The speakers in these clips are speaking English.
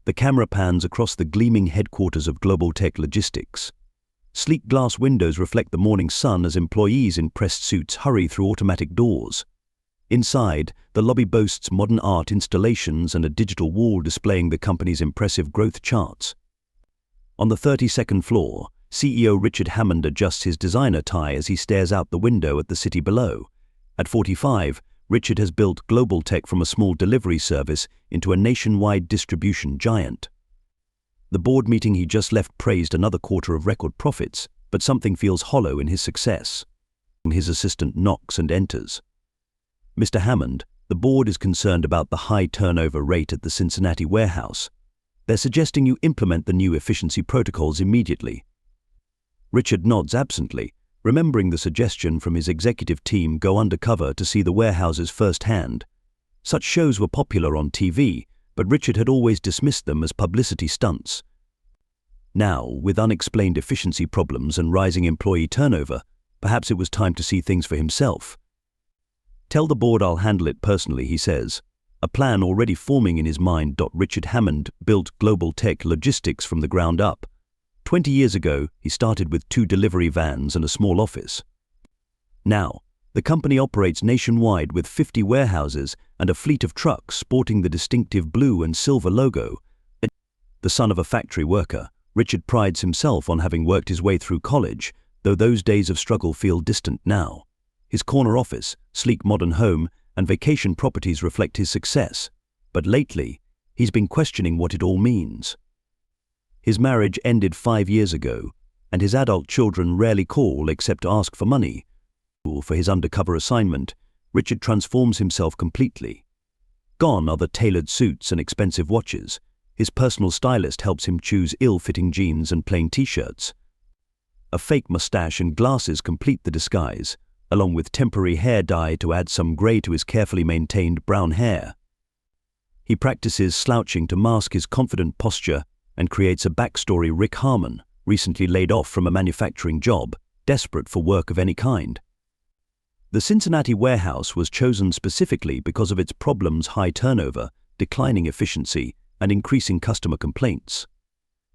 The camera pans across the gleaming headquarters of GlobalTech Logistics. Sleek glass windows reflect the morning sun as employees in pressed suits hurry through automatic doors. Inside, the lobby boasts modern art installations and a digital wall displaying the company's impressive growth charts. On the 32nd floor, CEO Richard Hammond adjusts his designer tie as he stares out the window at the city below. At 45, Richard has built GlobalTech from a small delivery service into a nationwide distribution giant. The board meeting he just left praised another quarter of record profits, but something feels hollow in his success. His assistant knocks and enters. Mr. Hammond, the board is concerned about the high turnover rate at the Cincinnati warehouse. They're suggesting you implement the new efficiency protocols immediately. Richard nods absently, remembering the suggestion from his executive team go undercover to see the warehouses firsthand. Such shows were popular on TV, but Richard had always dismissed them as publicity stunts. Now, with unexplained efficiency problems and rising employee turnover, perhaps it was time to see things for himself. "Tell the board I'll handle it personally," he says, a plan already forming in his mind. Richard Hammond built GlobalTech Logistics from the ground up. 20 years ago, he started with 2 delivery vans and a small office. Now, the company operates nationwide with 50 warehouses and a fleet of trucks sporting the distinctive blue and silver logo. The son of a factory worker, Richard prides himself on having worked his way through college, though those days of struggle feel distant now. His corner office, sleek modern home, and vacation properties reflect his success, but lately, he's been questioning what it all means. His marriage ended 5 years ago, and his adult children rarely call except to ask for money. For his undercover assignment, Richard transforms himself completely. Gone are the tailored suits and expensive watches. His personal stylist helps him choose ill-fitting jeans and plain t-shirts. A fake mustache and glasses complete the disguise, along with temporary hair dye to add some grey to his carefully maintained brown hair. He practices slouching to mask his confident posture and creates a backstory. Rick Hammond, recently laid off from a manufacturing job, desperate for work of any kind. The Cincinnati warehouse was chosen specifically because of its problems: high turnover, declining efficiency, and increasing customer complaints.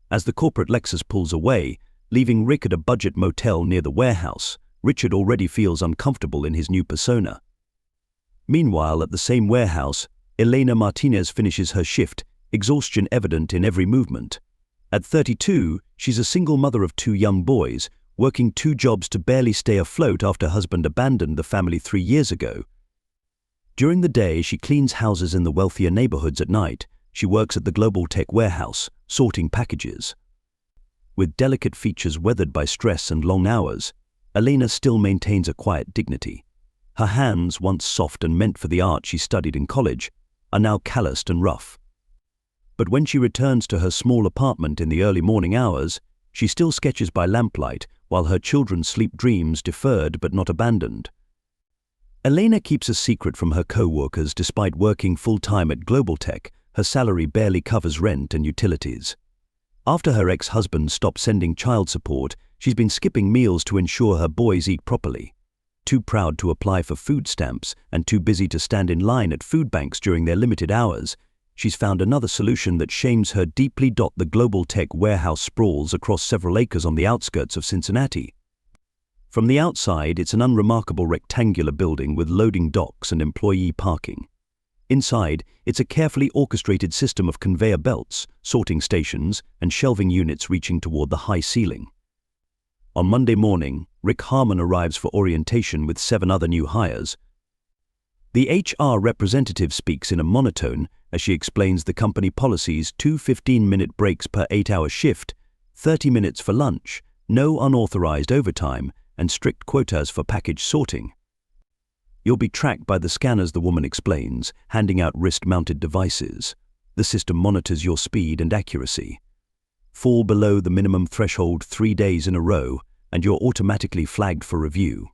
As the corporate Lexus pulls away, leaving Rick at a budget motel near the warehouse, Richard already feels uncomfortable in his new persona. Meanwhile, at the same warehouse, Elena Martinez finishes her shift, exhaustion evident in every movement. At 32, she's a single mother of 2 young boys, working 2 jobs to barely stay afloat after her husband abandoned the family 3 years ago. During the day, she cleans houses in the wealthier neighborhoods. At night, she works at the GlobalTech warehouse, sorting packages. With delicate features weathered by stress and long hours, Elena still maintains a quiet dignity. Her hands, once soft and meant for the art she studied in college, are now calloused and rough. But when she returns to her small apartment in the early morning hours, she still sketches by lamplight while her children sleep dreams deferred but not abandoned. Elena keeps a secret from her co-workers. Despite working full-time at GlobalTech, her salary barely covers rent and utilities. After her ex-husband stopped sending child support, she's been skipping meals to ensure her boys eat properly. Too proud to apply for food stamps and too busy to stand in line at food banks during their limited hours, she's found another solution that shames her deeply. The GlobalTech warehouse sprawls across several acres on the outskirts of Cincinnati. From the outside, it's an unremarkable rectangular building with loading docks and employee parking. Inside, it's a carefully orchestrated system of conveyor belts, sorting stations, and shelving units reaching toward the high ceiling. On Monday morning, Rick Hammond arrives for orientation with 7 other new hires. The HR representative speaks in a monotone as she explains the company policies: 2 15-minute breaks per 8-hour shift, 30 minutes for lunch, no unauthorized overtime, and strict quotas for package sorting. "You'll be tracked by the scanners," the woman explains, handing out wrist-mounted devices. The system monitors your speed and accuracy. Fall below the minimum threshold 3 days in a row, and you're automatically flagged for review.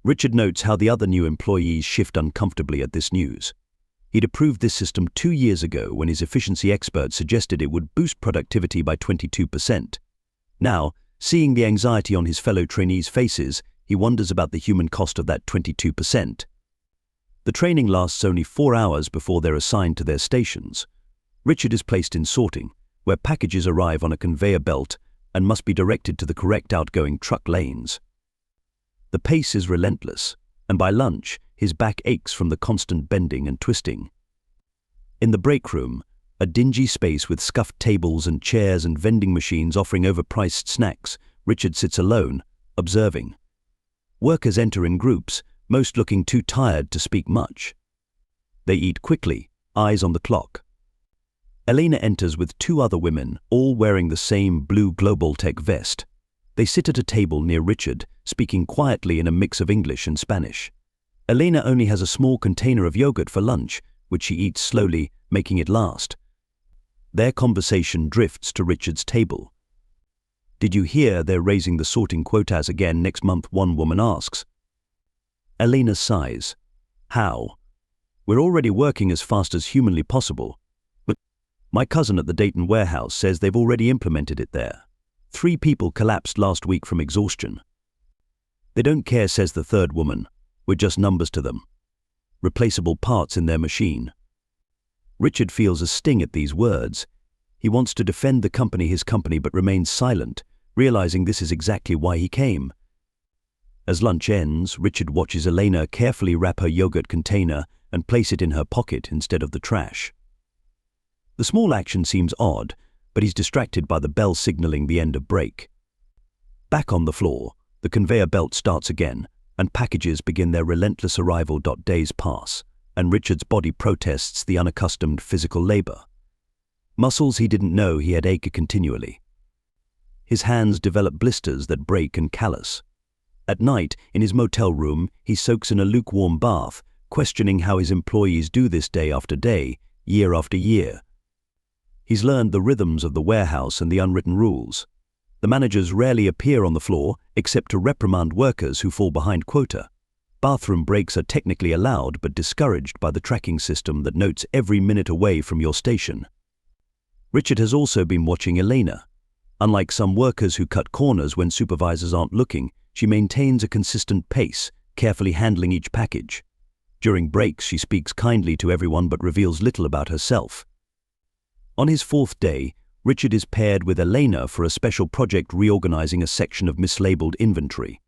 Richard notes how the other new employees shift uncomfortably at this news. He'd approved this system 2 years ago when his efficiency expert suggested it would boost productivity by 22%. Now, seeing the anxiety on his fellow trainees' faces, he wonders about the human cost of that 22%. The training lasts only 4 hours before they're assigned to their stations. Richard is placed in sorting, where packages arrive on a conveyor belt and must be directed to the correct outgoing truck lanes. The pace is relentless, and by lunch, his back aches from the constant bending and twisting. In the break room, a dingy space with scuffed tables and chairs and vending machines offering overpriced snacks, Richard sits alone, observing. Workers enter in groups, most looking too tired to speak much. They eat quickly, eyes on the clock. Elena enters with two other women, all wearing the same blue GlobalTech vest. They sit at a table near Richard, speaking quietly in a mix of English and Spanish. Elena only has a small container of yogurt for lunch, which she eats slowly, making it last. Their conversation drifts to Richard's table. "Did you hear they're raising the sorting quotas again next month?" one woman asks. Elena sighs. "How? We're already working as fast as humanly possible. But my cousin at the Dayton warehouse says they've already implemented it there. 3 people collapsed last week from exhaustion." "They don't care," says the third woman. "We're just numbers to them. Replaceable parts in their machine." Richard feels a sting at these words. He wants to defend the company, his company, but remains silent, realizing this is exactly why he came. As lunch ends, Richard watches Elena carefully wrap her yogurt container and place it in her pocket instead of the trash. The small action seems odd, but he's distracted by the bell signaling the end of break. Back on the floor, the conveyor belt starts again, and packages begin their relentless arrival. Days pass, and Richard's body protests the unaccustomed physical labor. Muscles he didn't know he had ache continually. His hands develop blisters that break and callous. At night, in his motel room, he soaks in a lukewarm bath, questioning how his employees do this day after day, year after year. He's learned the rhythms of the warehouse and the unwritten rules. The managers rarely appear on the floor except to reprimand workers who fall behind quota. Bathroom breaks are technically allowed but discouraged by the tracking system that notes every minute away from your station. Richard has also been watching Elena. Unlike some workers who cut corners when supervisors aren't looking, she maintains a consistent pace, carefully handling each package. During breaks, she speaks kindly to everyone but reveals little about herself. On his 4th day, Richard is paired with Elena for a special project reorganizing a section of mislabeled inventory.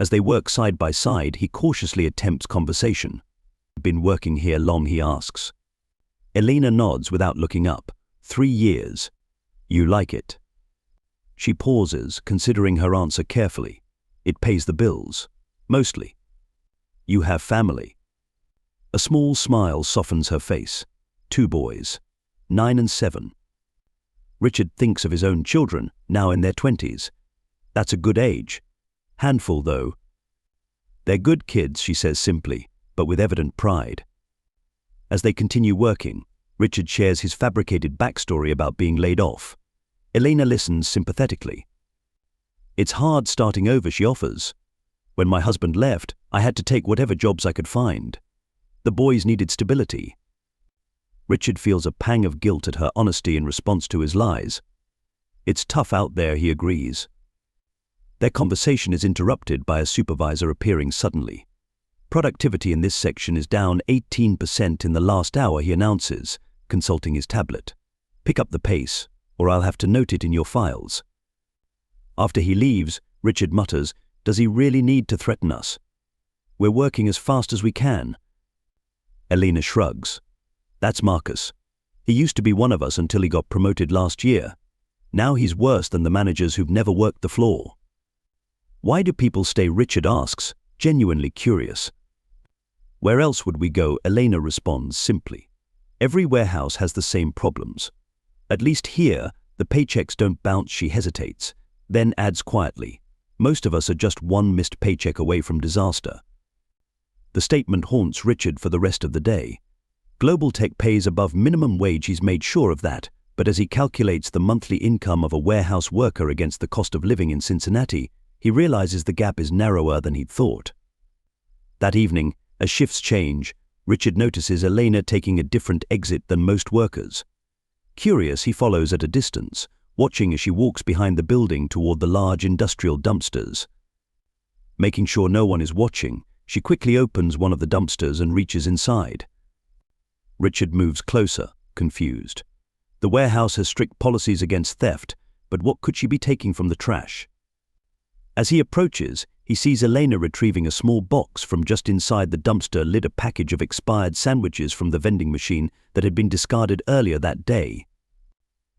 As they work side by side, he cautiously attempts conversation. "Been working here long?" he asks. Elena nods without looking up. 3 years. "You like it?" She pauses, considering her answer carefully. "It pays the bills. Mostly." "You have family?" A small smile softens her face. 2 boys, 9 and 7. Richard thinks of his own children, now in their 20s. That's a good age. Handful, though. "They're good kids," she says simply, but with evident pride. As they continue working, Richard shares his fabricated backstory about being laid off. Elena listens sympathetically. "It's hard starting over," she offers. "When my husband left, I had to take whatever jobs I could find. The boys needed stability." Richard feels a pang of guilt at her honesty in response to his lies. "It's tough out there," he agrees. Their conversation is interrupted by a supervisor appearing suddenly. "Productivity in this section is down 18% in the last hour," he announces, consulting his tablet. "Pick up the pace, or I'll have to note it in your files." After he leaves, Richard mutters, "Does he really need to threaten us? We're working as fast as we can." Elena shrugs. "That's Marcus. He used to be one of us until he got promoted last year. Now he's worse than the managers who've never worked the floor." "Why do people stay?" Richard asks, genuinely curious. "Where else would we go?" Elena responds simply. "Every warehouse has the same problems. At least here, the paychecks don't bounce." She hesitates, then adds quietly, "Most of us are just one missed paycheck away from disaster." The statement haunts Richard for the rest of the day. GlobalTech pays above minimum wage, he's made sure of that, but as he calculates the monthly income of a warehouse worker against the cost of living in Cincinnati, he realizes the gap is narrower than he'd thought. That evening, as shifts change, Richard notices Elena taking a different exit than most workers. Curious, he follows at a distance, watching as she walks behind the building toward the large industrial dumpsters. Making sure no one is watching, she quickly opens one of the dumpsters and reaches inside. Richard moves closer, confused. The warehouse has strict policies against theft, but what could she be taking from the trash? As he approaches, he sees Elena retrieving a small box from just inside the dumpster lid, a package of expired sandwiches from the vending machine that had been discarded earlier that day.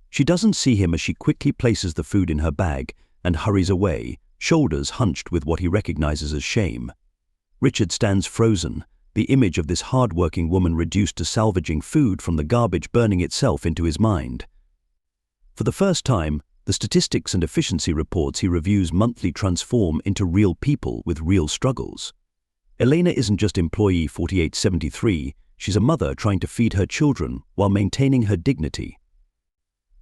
She doesn't see him as she quickly places the food in her bag and hurries away, shoulders hunched with what he recognizes as shame. Richard stands frozen, the image of this hard-working woman reduced to salvaging food from the garbage burning itself into his mind. For the first time, the statistics and efficiency reports he reviews monthly transform into real people with real struggles. Elena isn't just employee 4873, she's a mother trying to feed her children while maintaining her dignity.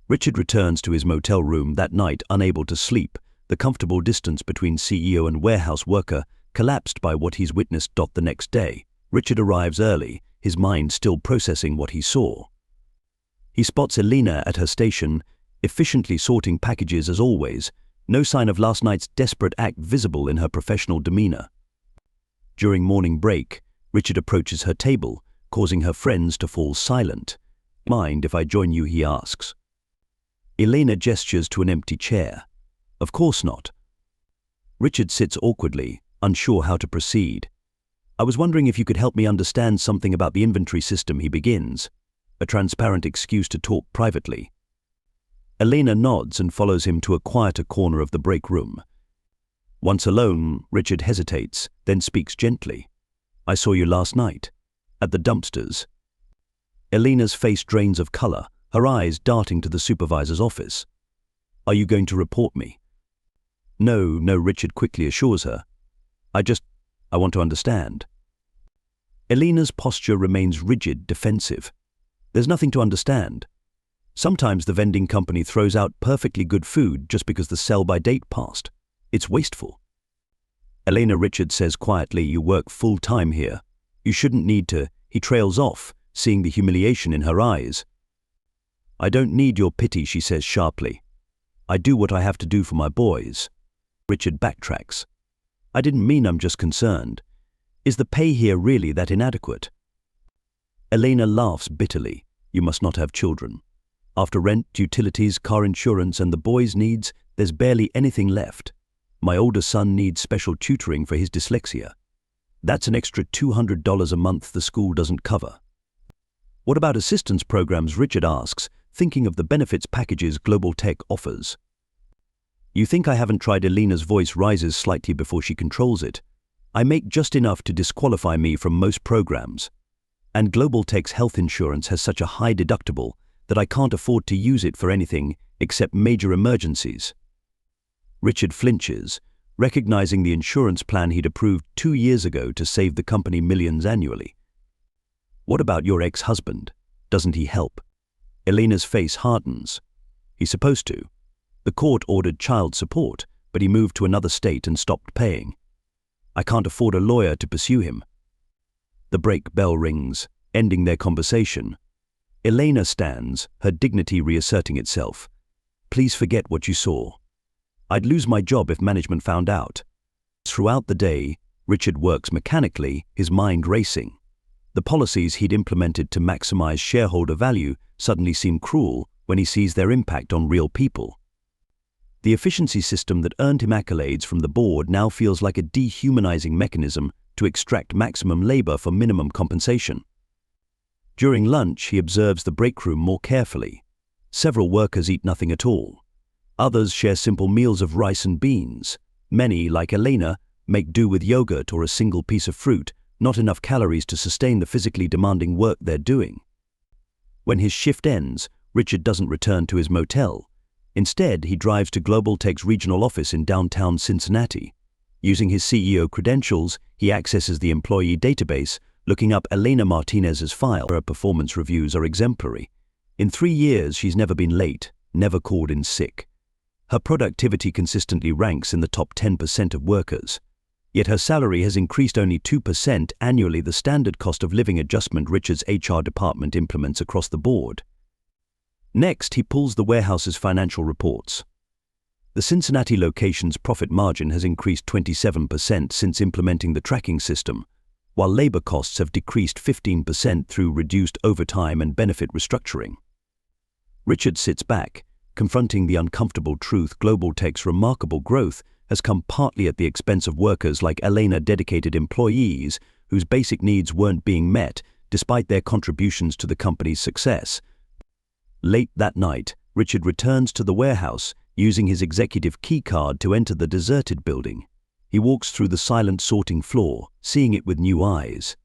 Richard returns to his motel room that night unable to sleep, the comfortable distance between CEO and warehouse worker collapsed by what he's witnessed. The next day, Richard arrives early, his mind still processing what he saw. He spots Elena at her station, efficiently sorting packages as always, no sign of last night's desperate act visible in her professional demeanor. During morning break, Richard approaches her table, causing her friends to fall silent. "Mind if I join you?" he asks. Elena gestures to an empty chair. "Of course not." Richard sits awkwardly, unsure how to proceed. "I was wondering if you could help me understand something about the inventory system," he begins, a transparent excuse to talk privately. Elena nods and follows him to a quieter corner of the break room. Once alone, Richard hesitates, then speaks gently. "I saw you last night, at the dumpsters." Elena's face drains of color, her eyes darting to the supervisor's office. "Are you going to report me?" No, Richard quickly assures her. I want to understand." Elena's posture remains rigid, defensive. "There's nothing to understand. Sometimes the vending company throws out perfectly good food just because the sell-by date passed. It's wasteful." "Elena," Richard says quietly, "you work full-time here. You shouldn't need to." He trails off, seeing the humiliation in her eyes. "I don't need your pity," she says sharply. "I do what I have to do for my boys." Richard backtracks. "I didn't mean, I'm just concerned. Is the pay here really that inadequate?" Elena laughs bitterly. "You must not have children. After rent, utilities, car insurance, and the boys' needs, there's barely anything left. My older son needs special tutoring for his dyslexia. That's an extra $200 a month the school doesn't cover." "What about assistance programs?" Richard asks, thinking of the benefits packages GlobalTech offers. "You think I haven't tried?" Elena's voice rises slightly before she controls it. "I make just enough to disqualify me from most programs. And GlobalTech's health insurance has such a high deductible that I can't afford to use it for anything except major emergencies." Richard flinches, recognizing the insurance plan he'd approved 2 years ago to save the company millions annually. "What about your ex-husband? Doesn't he help?" Elena's face hardens. "He's supposed to. The court ordered child support, but he moved to another state and stopped paying. I can't afford a lawyer to pursue him." The break bell rings, ending their conversation. Elena stands, her dignity reasserting itself. "Please forget what you saw. I'd lose my job if management found out." Throughout the day, Richard works mechanically, his mind racing. The policies he'd implemented to maximize shareholder value suddenly seem cruel when he sees their impact on real people. The efficiency system that earned him accolades from the board now feels like a dehumanizing mechanism to extract maximum labor for minimum compensation. During lunch, he observes the break room more carefully. Several workers eat nothing at all. Others share simple meals of rice and beans. Many, like Elena, make do with yogurt or a single piece of fruit, not enough calories to sustain the physically demanding work they're doing. When his shift ends, Richard doesn't return to his motel. Instead, he drives to GlobalTech's regional office in downtown Cincinnati. Using his CEO credentials, he accesses the employee database, looking up Elena Martinez's file. Her performance reviews are exemplary. In 3 years, she's never been late, never called in sick. Her productivity consistently ranks in the top 10% of workers. Yet her salary has increased only 2% annually, the standard cost of living adjustment Richard's HR department implements across the board. Next, he pulls the warehouse's financial reports. The Cincinnati location's profit margin has increased 27% since implementing the tracking system, while labor costs have decreased 15% through reduced overtime and benefit restructuring. Richard sits back, confronting the uncomfortable truth GlobalTech's remarkable growth has come partly at the expense of workers like Elena, dedicated employees whose basic needs weren't being met despite their contributions to the company's success. Late that night, Richard returns to the warehouse, using his executive key card to enter the deserted building. He walks through the silent sorting floor, seeing it with new eyes.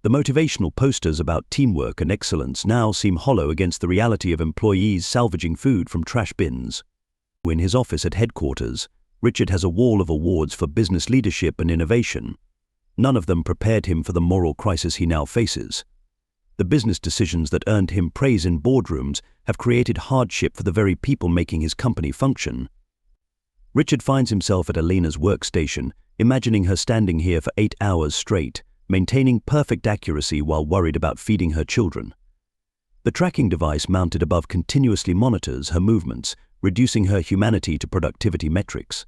The motivational posters about teamwork and excellence now seem hollow against the reality of employees salvaging food from trash bins. In his office at headquarters, Richard has a wall of awards for business leadership and innovation. None of them prepared him for the moral crisis he now faces. The business decisions that earned him praise in boardrooms have created hardship for the very people making his company function. Richard finds himself at Elena's workstation, imagining her standing here for 8 hours straight, maintaining perfect accuracy while worried about feeding her children. The tracking device mounted above continuously monitors her movements, reducing her humanity to productivity metrics.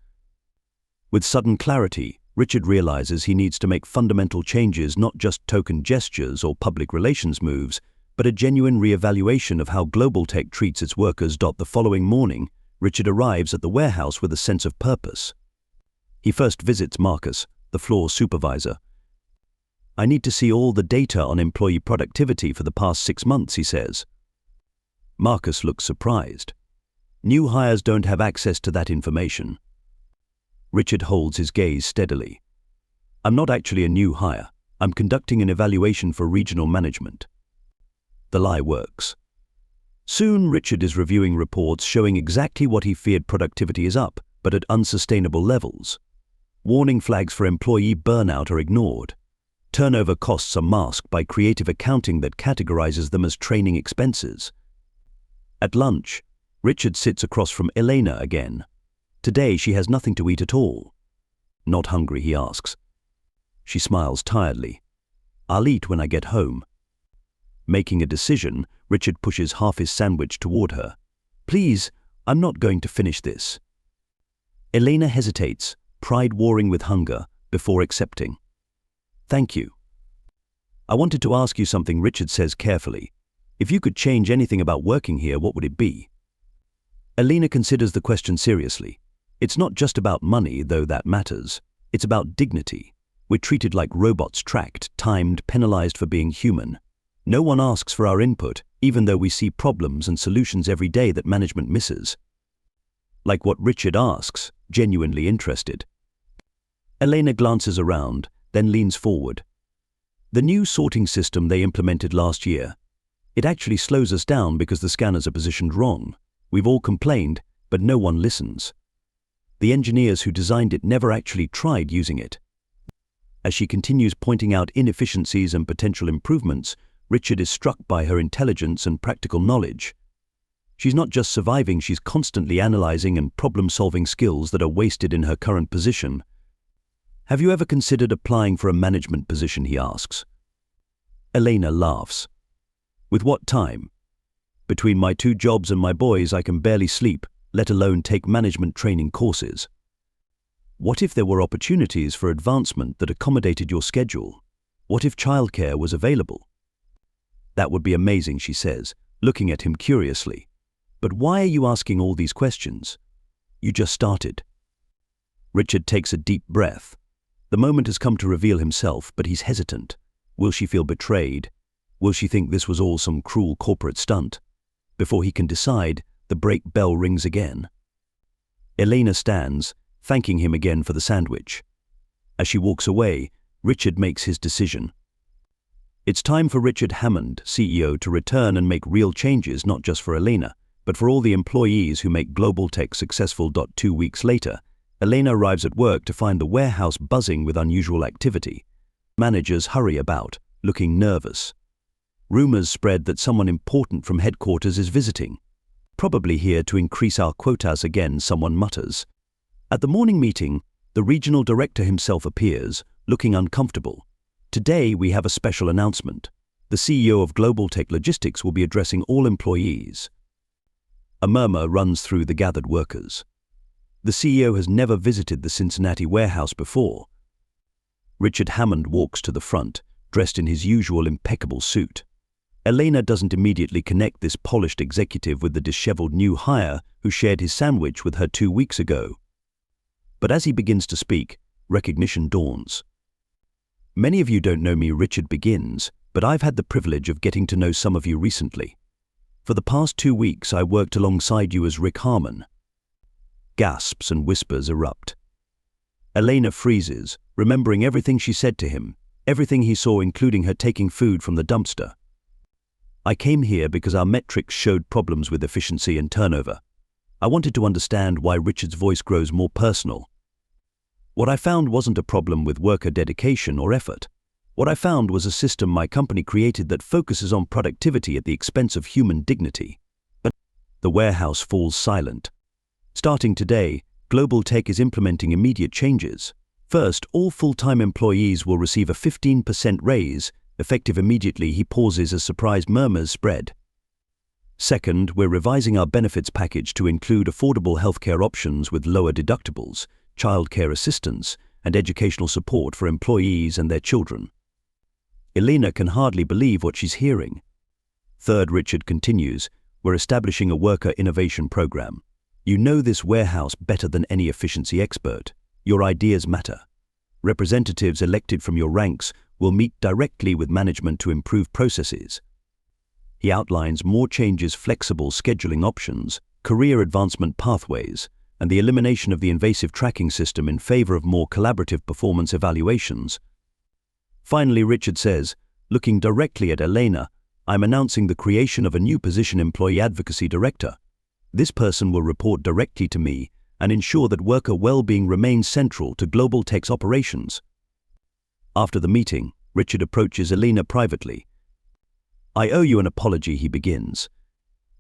With sudden clarity, Richard realizes he needs to make fundamental changes, not just token gestures or public relations moves, but a genuine re-evaluation of how GlobalTech treats its workers. The following morning, Richard arrives at the warehouse with a sense of purpose. He first visits Marcus, the floor supervisor. "I need to see all the data on employee productivity for the past 6 months," he says. Marcus looks surprised. "New hires don't have access to that information." Richard holds his gaze steadily. "I'm not actually a new hire. I'm conducting an evaluation for regional management." The lie works. Soon, Richard is reviewing reports showing exactly what he feared: productivity is up, but at unsustainable levels. Warning flags for employee burnout are ignored. Turnover costs are masked by creative accounting that categorizes them as training expenses. At lunch, Richard sits across from Elena again. Today she has nothing to eat at all. "Not hungry?" he asks. She smiles tiredly. "I'll eat when I get home." Making a decision, Richard pushes half his sandwich toward her. "Please, I'm not going to finish this." Elena hesitates, pride warring with hunger, before accepting. "Thank you." "I wanted to ask you something," Richard says carefully. "If you could change anything about working here, what would it be?" Elena considers the question seriously. It's not just about money, though that matters. It's about dignity. We're treated like robots, tracked, timed, penalized for being human. No one asks for our input, even though we see problems and solutions every day that management misses. Like what Richard asks, genuinely interested. Elena glances around, then leans forward. "The new sorting system they implemented last year. It actually slows us down because the scanners are positioned wrong. We've all complained, but no one listens. The engineers who designed it never actually tried using it." As she continues pointing out inefficiencies and potential improvements, Richard is struck by her intelligence and practical knowledge. She's not just surviving, she's constantly analyzing and problem-solving skills that are wasted in her current position. "Have you ever considered applying for a management position?" he asks. Elena laughs. "With what time? Between my 2 jobs and my boys, I can barely sleep, let alone take management training courses." "What if there were opportunities for advancement that accommodated your schedule? What if childcare was available?" "That would be amazing," she says, looking at him curiously. "But why are you asking all these questions? You just started." Richard takes a deep breath. The moment has come to reveal himself, but he's hesitant. Will she feel betrayed? Will she think this was all some cruel corporate stunt? Before he can decide, the break bell rings again. Elena stands, thanking him again for the sandwich. As she walks away, Richard makes his decision. It's time for Richard Hammond, CEO, to return and make real changes, not just for Elena, but for all the employees who make GlobalTech successful. 2 weeks later, Elena arrives at work to find the warehouse buzzing with unusual activity. Managers hurry about, looking nervous. Rumors spread that someone important from headquarters is visiting. "Probably here to increase our quotas again," someone mutters. At the morning meeting, the regional director himself appears, looking uncomfortable. "Today we have a special announcement. The CEO of GlobalTech Logistics will be addressing all employees." A murmur runs through the gathered workers. The CEO has never visited the Cincinnati warehouse before. Richard Hammond walks to the front, dressed in his usual impeccable suit. Elena doesn't immediately connect this polished executive with the disheveled new hire who shared his sandwich with her 2 weeks ago. But as he begins to speak, recognition dawns. "Many of you don't know me," Richard begins, "but I've had the privilege of getting to know some of you recently. For the past 2 weeks, I worked alongside you as Rick Hammond." Gasps and whispers erupt. Elena freezes, remembering everything she said to him, everything he saw, including her taking food from the dumpster. "I came here because our metrics showed problems with efficiency and turnover. I wanted to understand why." Richard's voice grows more personal. "What I found wasn't a problem with worker dedication or effort. What I found was a system my company created that focuses on productivity at the expense of human dignity." But the warehouse falls silent. Starting today, GlobalTech is implementing immediate changes. First, all full-time employees will receive a 15% raise, effective immediately. He pauses as surprised murmurs spread. Second, we're revising our benefits package to include affordable healthcare options with lower deductibles, childcare assistance, and educational support for employees and their children. Elena can hardly believe what she's hearing. Third, Richard continues, we're establishing a worker innovation program. You know this warehouse better than any efficiency expert. Your ideas matter. Representatives elected from your ranks will meet directly with management to improve processes. He outlines more changes: flexible scheduling options, career advancement pathways, and the elimination of the invasive tracking system in favor of more collaborative performance evaluations. Finally, Richard says, looking directly at Elena, I'm announcing the creation of a new position, Employee Advocacy Director. This person will report directly to me and ensure that worker well-being remains central to GlobalTech's operations. After the meeting, Richard approaches Elena privately. I owe you an apology, he begins.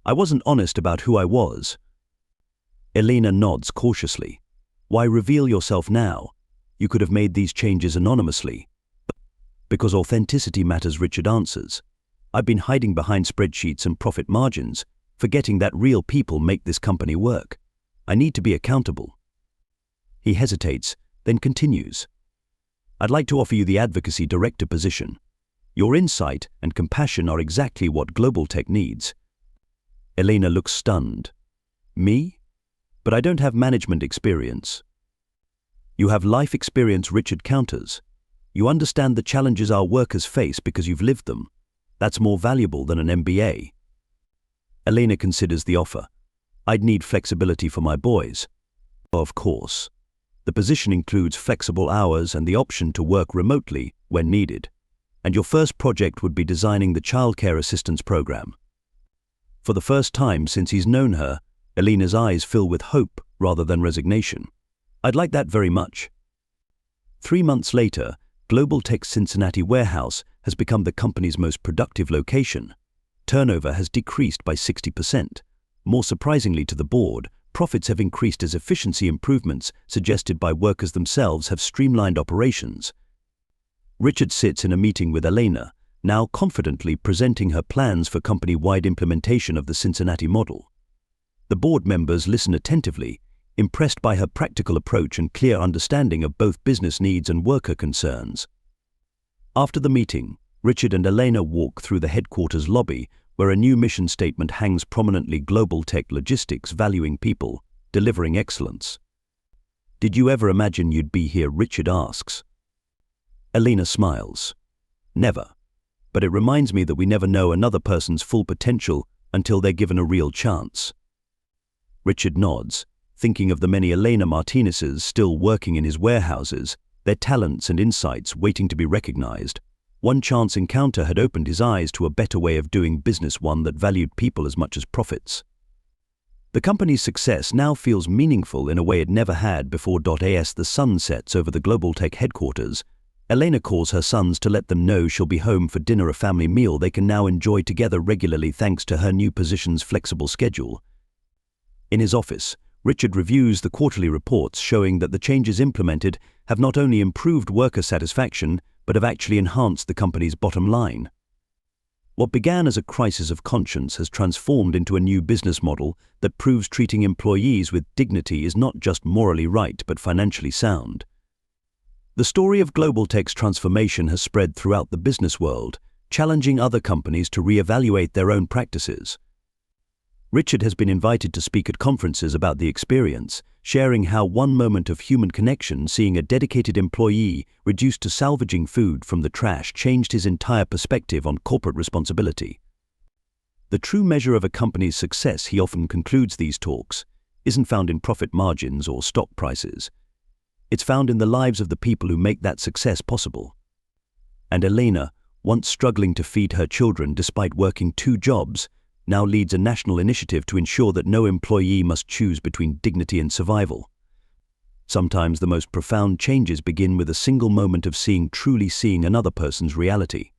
I wasn't honest about who I was. Elena nods cautiously. Why reveal yourself now? You could have made these changes anonymously. Because authenticity matters, Richard answers. I've been hiding behind spreadsheets and profit margins, forgetting that real people make this company work. I need to be accountable. He hesitates, then continues. I'd like to offer you the Advocacy Director position. Your insight and compassion are exactly what GlobalTech needs. Elena looks stunned. Me? But I don't have management experience. You have life experience, Richard counters. You understand the challenges our workers face because you've lived them. That's more valuable than an MBA. Elena considers the offer. I'd need flexibility for my boys. Of course. The position includes flexible hours and the option to work remotely when needed. And your first project would be designing the childcare assistance program. For the first time since he's known her, Elena's eyes fill with hope rather than resignation. I'd like that very much. 3 months later, GlobalTech's Cincinnati warehouse has become the company's most productive location. Turnover has decreased by 60%. More surprisingly to the board, profits have increased as efficiency improvements suggested by workers themselves have streamlined operations. Richard sits in a meeting with Elena, now confidently presenting her plans for company-wide implementation of the Cincinnati model. The board members listen attentively, impressed by her practical approach and clear understanding of both business needs and worker concerns. After the meeting, Richard and Elena walk through the headquarters lobby, where a new mission statement hangs prominently: GlobalTech Logistics, valuing people, delivering excellence. Did you ever imagine you'd be here? Richard asks. Elena smiles. Never. But it reminds me that we never know another person's full potential until they're given a real chance. Richard nods, thinking of the many Elena Martinezes still working in his warehouses, their talents and insights waiting to be recognized. One chance encounter had opened his eyes to a better way of doing business, one that valued people as much as profits. The company's success now feels meaningful in a way it never had before. As the sun sets over the GlobalTech headquarters, Elena calls her sons to let them know she'll be home for dinner, a family meal they can now enjoy together regularly thanks to her new position's flexible schedule. In his office, Richard reviews the quarterly reports showing that the changes implemented have not only improved worker satisfaction, but have actually enhanced the company's bottom line. What began as a crisis of conscience has transformed into a new business model that proves treating employees with dignity is not just morally right but financially sound. The story of GlobalTech's transformation has spread throughout the business world, challenging other companies to re-evaluate their own practices. Richard has been invited to speak at conferences about the experience, sharing how one moment of human connection, seeing a dedicated employee reduced to salvaging food from the trash, changed his entire perspective on corporate responsibility. The true measure of a company's success, he often concludes these talks, isn't found in profit margins or stock prices. It's found in the lives of the people who make that success possible. And Elena, once struggling to feed her children despite working 2 jobs, now leads a national initiative to ensure that no employee must choose between dignity and survival. Sometimes the most profound changes begin with a single moment of truly seeing another person's reality.